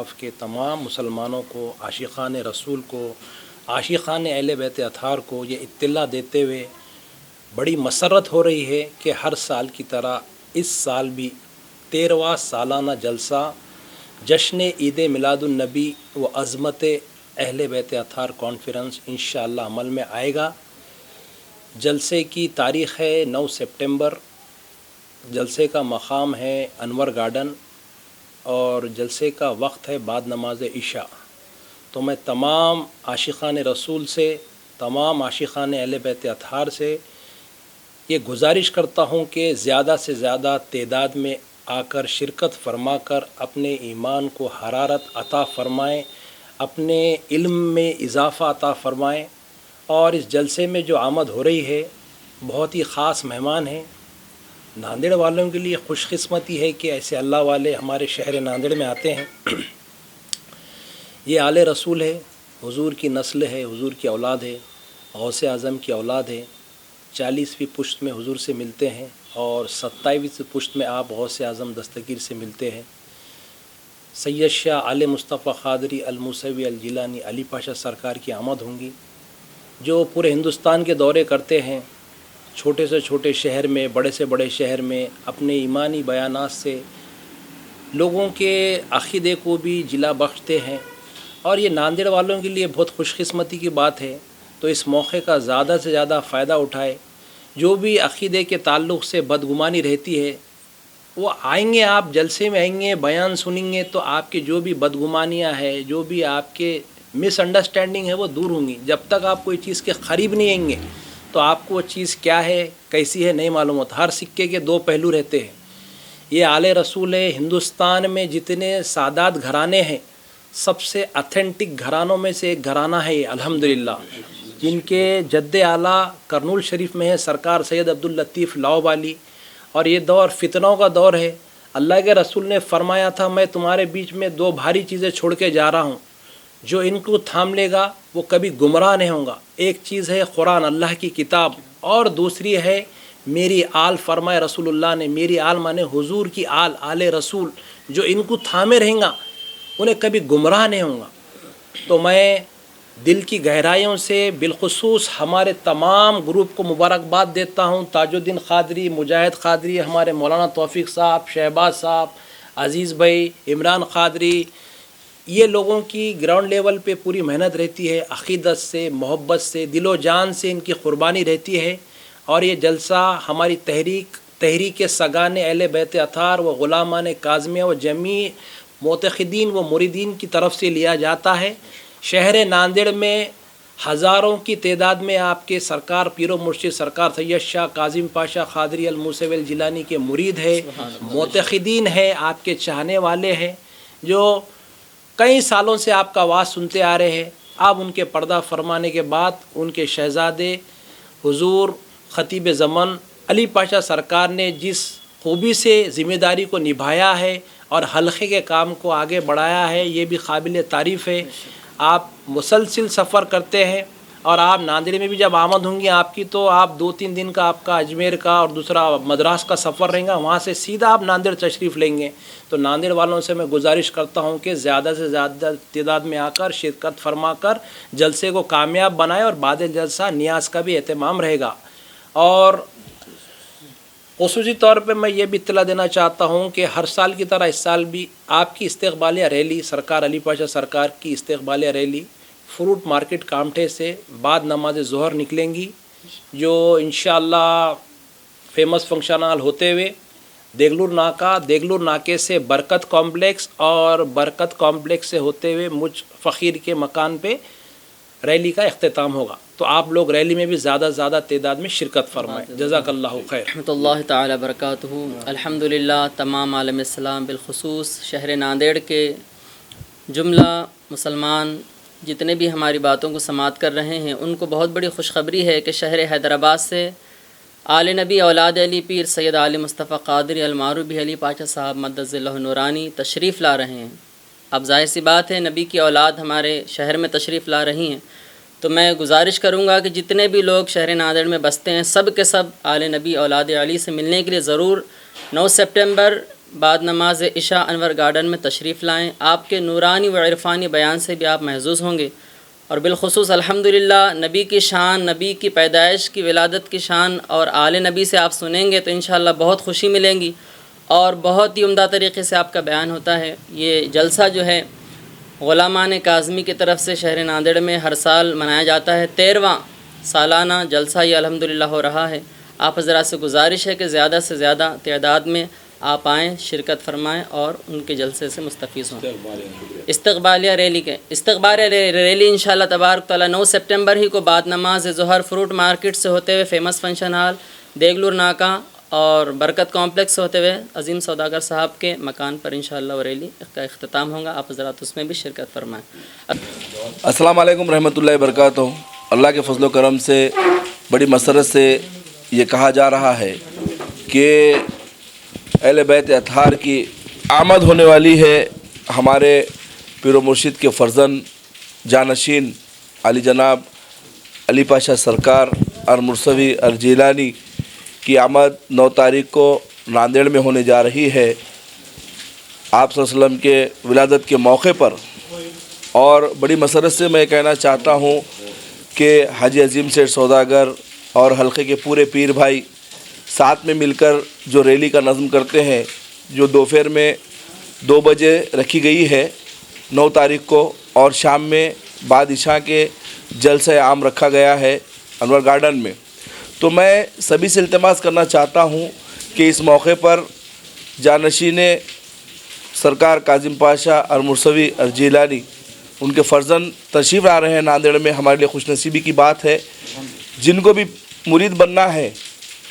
اطراف کے تمام مسلمانوں کو، عاشقان رسول کو، عاشقان اہل بیت اطہار کو یہ اطلاع دیتے ہوئے بڑی مسرت ہو رہی ہے کہ ہر سال کی طرح اس سال بھی 13واں سالانہ جلسہ جشن عید میلاد النبی و عظمت اہل بیت اطہار کانفرنس انشاءاللہ عمل میں آئے گا۔ جلسے کی تاریخ ہے 9 سپٹمبر، جلسے کا مقام ہے انور گارڈن اور جلسے کا وقت ہے بعد نماز عشاء۔ تو میں تمام عاشقان رسول سے، تمام عاشقان اہل بیت اطہار سے یہ گزارش کرتا ہوں کہ زیادہ سے زیادہ تعداد میں آ کر شرکت فرما کر اپنے ایمان کو حرارت عطا فرمائیں، اپنے علم میں اضافہ عطا فرمائیں۔ اور اس جلسے میں جو آمد ہو رہی ہے بہت ہی خاص مہمان ہیں۔ ناندیڑ والوں کے لیے خوش قسمتی ہے کہ ایسے اللہ والے ہمارے شہر ناندیڑ میں آتے ہیں۔ یہ آل رسول ہے، حضور کی نسل ہے، حضور کی اولاد ہے، غوث اعظم کی اولاد ہے۔ 40ویں پشت میں حضور سے ملتے ہیں اور 27ویں پشت میں آپ غوث اعظم دستگیر سے ملتے ہیں۔ سید شاہ آل مصطفیٰ قادری الموسوی الجیلانی علی پاشا سرکار کی آمد ہوں گی، جو پورے ہندوستان کے دورے کرتے ہیں، چھوٹے سے چھوٹے شہر میں، بڑے سے بڑے شہر میں اپنے ایمانی بیانات سے لوگوں کے عقیدے کو بھی جلا بخشتے ہیں۔ اور یہ ناندیڑ والوں کے لیے بہت خوش قسمتی کی بات ہے، تو اس موقع کا زیادہ سے زیادہ فائدہ اٹھائے۔ جو بھی عقیدے کے تعلق سے بدگمانی رہتی ہے وہ آئیں گے، آپ جلسے میں آئیں گے، بیان سنیں گے تو آپ کے جو بھی بدگمانیاں ہیں، جو بھی آپ کے مس انڈرسٹینڈنگ ہے وہ دور ہوں گی۔ جب تک آپ کوئی چیز کے قریب نہیں آئیں گے تو آپ کو وہ چیز کیا ہے، کیسی ہے، نہیں معلوم ہوتا۔ ہر سکے کے دو پہلو رہتے ہیں۔ یہ آل رسول ہے۔ ہندوستان میں جتنے سادات گھرانے ہیں سب سے اتھینٹک گھرانوں میں سے ایک گھرانہ ہے یہ الحمدللہ، جن کے جد اعلیٰ کرنول شریف میں ہے سرکار سید عبداللطیف لاؤ والی۔ اور یہ دور فتنوں کا دور ہے۔ اللہ کے رسول نے فرمایا تھا میں تمہارے بیچ میں دو بھاری چیزیں چھوڑ کے جا رہا ہوں، جو ان کو تھام لے گا وہ کبھی گمراہ نہیں ہوگا۔ ایک چیز ہے قرآن، اللہ کی کتاب، اور دوسری ہے میری آل۔ فرمائے رسول اللہ نے، میری آل مانے حضور کی آل، آل رسول، جو ان کو تھامے رہیں گا انہیں کبھی گمراہ نہیں ہوگا۔ تو میں دل کی گہرائیوں سے بالخصوص ہمارے تمام گروپ کو مبارکباد دیتا ہوں۔ تاج الدین قادری، مجاہد قادری، ہمارے مولانا توفیق صاحب، شہباز صاحب، عزیز بھائی، عمران قادری، یہ لوگوں کی گراؤنڈ لیول پہ پوری محنت رہتی ہے، عقیدت سے، محبت سے، دل و جان سے ان کی قربانی رہتی ہے۔ اور یہ جلسہ ہماری تحریک سگان اہل بیت اطہار و غلامان کاظمیہ و جمیع معتقدین و مریدین کی طرف سے لیا جاتا ہے۔ شہر ناندیڑ میں ہزاروں کی تعداد میں آپ کے سرکار پیر و مرشد سرکار سید شاہ کاظم پاشا قادری الموسوی الجیلانی کے مرید ہے، معتقدین ہے، آپ کے چاہنے والے ہیں، جو کئی سالوں سے آپ کا آواز سنتے آ رہے ہیں۔ آپ ان کے پردہ فرمانے کے بعد ان کے شہزادے حضور خطیب زمن علی پاشا سرکار نے جس خوبی سے ذمہ داری کو نبھایا ہے اور حلقے کے کام کو آگے بڑھایا ہے، یہ بھی قابل تعریف ہے۔ آپ مسلسل سفر کرتے ہیں اور آپ ناندیڑ میں بھی جب آمد ہوں گی آپ کی تو آپ 2-3 دن کا آپ کا اجمیر کا اور دوسرا مدراس کا سفر رہیں گا، وہاں سے سیدھا آپ ناندیڑ تشریف لیں گے۔ تو ناندیڑ والوں سے میں گزارش کرتا ہوں کہ زیادہ سے زیادہ تعداد میں آ کر شرکت فرما کر جلسے کو کامیاب بنائے، اور بعد جلسہ نیاز کا بھی اہتمام رہے گا۔ اور خصوصی طور پہ میں یہ بھی اطلاع دینا چاہتا ہوں کہ ہر سال کی طرح اس سال بھی آپ کی استقبالیہ ریلی، سرکار علی پاشا سرکار کی استقبالیہ ریلی فروٹ مارکیٹ کامٹھے سے بعد نماز ظہر نکلیں گی، جو انشاءاللہ فیمس فنکشن ہال ہوتے ہوئے دیگلور ناکے سے برکت کمپلیکس اور برکت کمپلیکس سے ہوتے ہوئے مجھ فقیر کے مکان پہ ریلی کا اختتام ہوگا۔ تو آپ لوگ ریلی میں بھی زیادہ سے زیادہ تعداد میں شرکت فرمائیں۔ جزاک اللہ خیر۔ رحمۃ اللہ تعالی برکاتہ۔ الحمدللہ تمام عالم اسلام بالخصوص شہر ناندیڑ کے جملہ مسلمان جتنے بھی ہماری باتوں کو سماعت کر رہے ہیں ان کو بہت بڑی خوشخبری ہے کہ شہر حیدرآباد سے آل نبی اولاد علی پیر سید علی مصطفیٰ قادری المعروف بھی علی پاشا صاحب مدد اللہ نورانی تشریف لا رہے ہیں۔ اب ظاہر سی بات ہے نبی کی اولاد ہمارے شہر میں تشریف لا رہی ہیں، تو میں گزارش کروں گا کہ جتنے بھی لوگ شہر ناندیڑ میں بستے ہیں سب کے سب آل نبی اولاد علی سے ملنے کے لیے ضرور 9 سپٹمبر بعد نماز عشاء انور گارڈن میں تشریف لائیں. آپ کے نورانی و عرفانی بیان سے بھی آپ محظوظ ہوں گے. اور بالخصوص الحمدللہ نبی کی شان، نبی کی پیدائش کی ولادت کی شان اور آل نبی سے آپ سنیں گے تو انشاءاللہ بہت خوشی ملیں گی اور بہت ہی عمدہ طریقے سے آپ کا بیان ہوتا ہے. یہ جلسہ جو ہے غلامان کاظمی کی طرف سے شہر ناندیڑ میں ہر سال منایا جاتا ہے. 13واں سالانہ جلسہ یہ الحمدللہ ہو رہا ہے. آپ حضرات سے گزارش ہے کہ زیادہ سے زیادہ تعداد میں آپ آئیں، شرکت فرمائیں اور ان کے جلسے سے مستفیض ہوں. استقبالیہ ریلی انشاءاللہ تبارک تعالیٰ 9 سپٹمبر ہی کو بعد نماز ظہر فروٹ مارکیٹ سے ہوتے ہوئے فیمس فنکشن ہال دیگلور ناکا اور برکت کمپلیکس سے ہوتے ہوئے عظیم سوداگر صاحب کے مکان پر انشاءاللہ وہ ریلی کا اختتام ہوگا. آپ حضرات اس میں بھی شرکت فرمائیں. السلام علیکم رحمۃ اللہ وبرکاتہ. اللہ کے فضل و کرم سے بڑی مسرت سے یہ کہا جا رہا ہے کہ اہل بیت اطہار کی آمد ہونے والی ہے. ہمارے پیر و مرشد کے فرزند جانشین علی جناب علی پاشا سرکار اور مرسوی الجیلانی کی آمد 9 تاریخ کو ناندیڑ میں ہونے جا رہی ہے. آپ صلی اللہ علیہ وسلم کے ولادت کے موقع پر. اور بڑی مسرت سے میں کہنا چاہتا ہوں کہ حاجی عظیم سیٹھ سوداگر اور حلقے کے پورے پیر بھائی ساتھ میں مل کر جو ریلی کا نظم کرتے ہیں، جو دوپہر میں 2 بجے رکھی گئی ہے 9 تاریخ کو، اور شام میں بعد عشاء کے جلسہ عام رکھا گیا ہے انور گارڈن میں. تو میں سبھی سے التماس کرنا چاہتا ہوں کہ اس موقع پر جانشین سرکار کاظم پاشا اور مرسوی الجیلانی ان کے فرزند تشریف لا رہے ہیں ناندیڑ میں. ہمارے لیے خوش نصیبی کی بات ہے. جن کو بھی مرید بننا ہے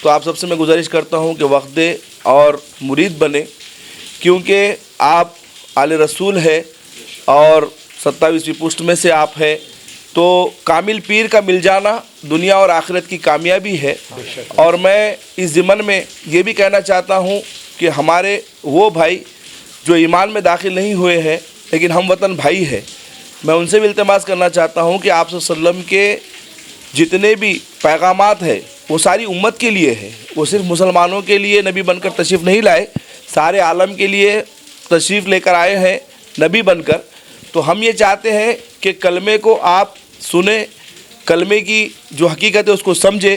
تو آپ سب سے میں گزارش کرتا ہوں کہ وقت دے اور مرید بنے، کیونکہ آپ آل رسول ہے اور 27ویں پشت میں سے آپ ہے. تو کامل پیر کا مل جانا دنیا اور آخرت کی کامیابی ہے. اور میں اس ضمن میں یہ بھی کہنا چاہتا ہوں کہ ہمارے وہ بھائی جو ایمان میں داخل نہیں ہوئے ہیں لیکن ہم وطن بھائی ہیں، میں ان سے بھی التماس کرنا چاہتا ہوں کہ آپ صلی اللہ علیہ وسلم کے جتنے بھی پیغامات ہیں وہ ساری امت کے لیے ہے. وہ صرف مسلمانوں کے لیے نبی بن کر تشریف نہیں لائے، سارے عالم کے لیے تشریف لے کر آئے ہیں نبی بن کر. تو ہم یہ چاہتے ہیں کہ کلمے کو آپ سنیں، کلمے کی جو حقیقت ہے اس کو سمجھیں.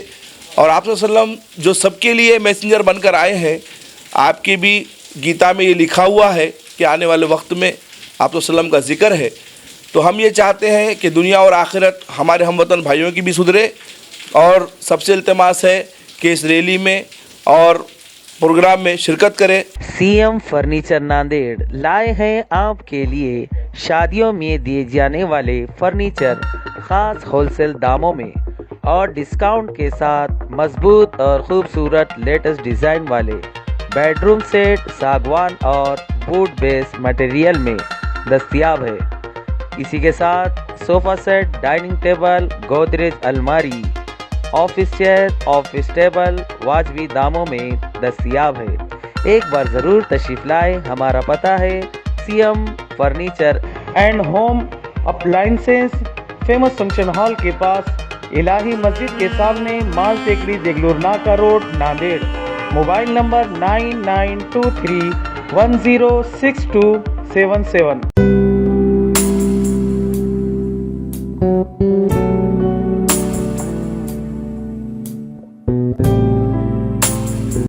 اور آپ صلی اللہ علیہ وسلم جو سب کے لیے میسنجر بن کر آئے ہیں، آپ کی بھی گیتا میں یہ لکھا ہوا ہے کہ آنے والے وقت میں آپ صلی اللہ علیہ وسلم کا ذکر ہے. تو ہم یہ چاہتے ہیں کہ دنیا اور آخرت ہمارے ہم وطن بھائیوں کی بھی سدھرے. اور سب سے التماس ہے کہ اس ریلی میں اور پروگرام میں شرکت کرے. سی ایم فرنیچر ناندیڑ لائے ہیں آپ کے لیے شادیوں میں دیے جانے والے فرنیچر خاص ہول سیل داموں میں اور ڈسکاؤنٹ کے ساتھ مضبوط اور خوبصورت لیٹسٹ ڈیزائن والے بیڈ روم سیٹ ساگوان اور ووڈ بیس مٹیریل میں دستیاب ہے. اسی کے ساتھ sofa set, dining table, Godrej الماری، آفس چیئر، آفس ٹیبل واجبی داموں میں دستیاب ہے. ایک بار ضرور تشریف لائیں. ہمارا پتہ ہے C M furniture and home appliances, famous function hall کے پاس، الہی مسجد کے سامنے، Mal Tekri, Deglur Naka road, Nanded. Mobile number 9923106277.